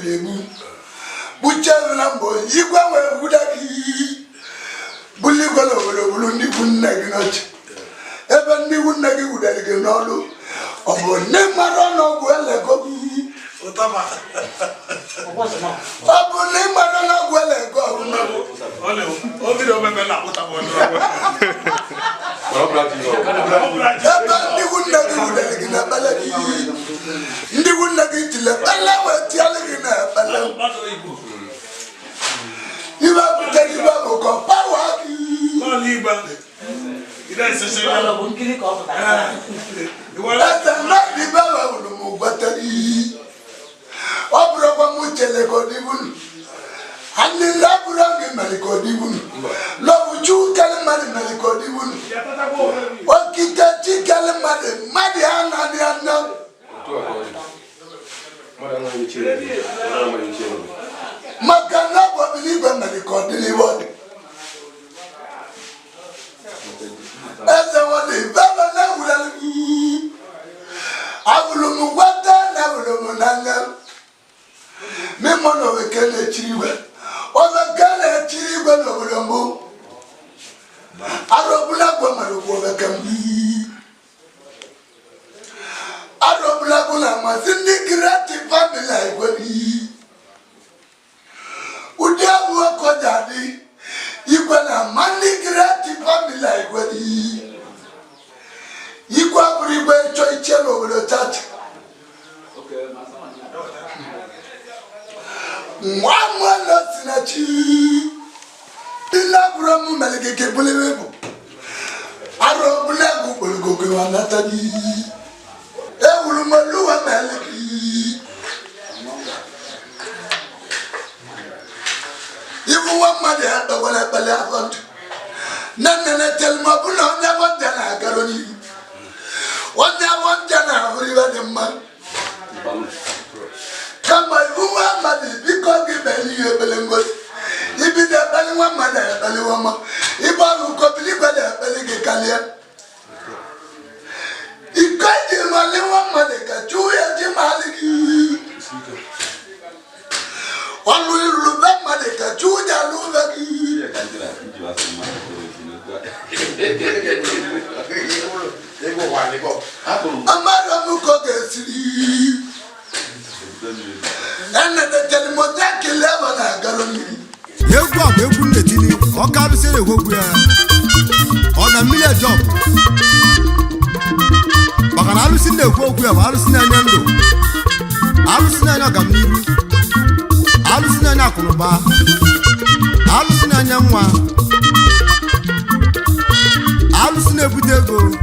bulebu bucha na mbo igwa we budaki buli golo bulu ndi kunna ginoch ebe ndi kunna gi udali ge nolu obo ne maro no gwele go otama obo ne maro no gwele go ole o video me na otama ebe ndi kunna gi udali ge na balaki ndi kunna gi tile bala we tiale ge na bala iba butaki ba ko power liba ida sese la bunkiri ko ta ata na di baba ulu mu batari obro ko mu chele ko dibun hanni la burangi mali ko dibun lo buju kale mali ko dibun o kita ti kale madi ana di ana makana ko biliba mali ko dibun ese wale baba na wulali abulumu wata na abulumu nanga memono wekele chiriwe o wekele chiriwe no bulumbu arobula kwa marugo wekambi arobula kuna masindi creative family igwedi udiabu ko jadi ikwana mandi creative family igwedi ikwa burigwe cho ichelo bolo tata mwa no sinachi ila buramu meleke bulewebo aro bulegu bulgogo wanatani ewulu maluwa meleki ibu wa made hada wala bala afant nanana telma buno nya wondana garoni wondana huriwa demma kama ibu wa made bikogi beli yebelengol ibi de bali wa made bali wa ma ibaru ko bili bali bali ke kalia ikaje mali wa made ka chuya ji maliki Olu iluba madeka chuja luba ki. Amara muko gesiri. Ene de telimoja kileba na galoni. Yegwa wegu netini okaru sere hogu ya. Ona mile job. Bakana alu sinde hogu ya alu sinde nyando. Alu sinde nyagamiru. Alusina nya kunuba alusina nya nwa alusina ebutego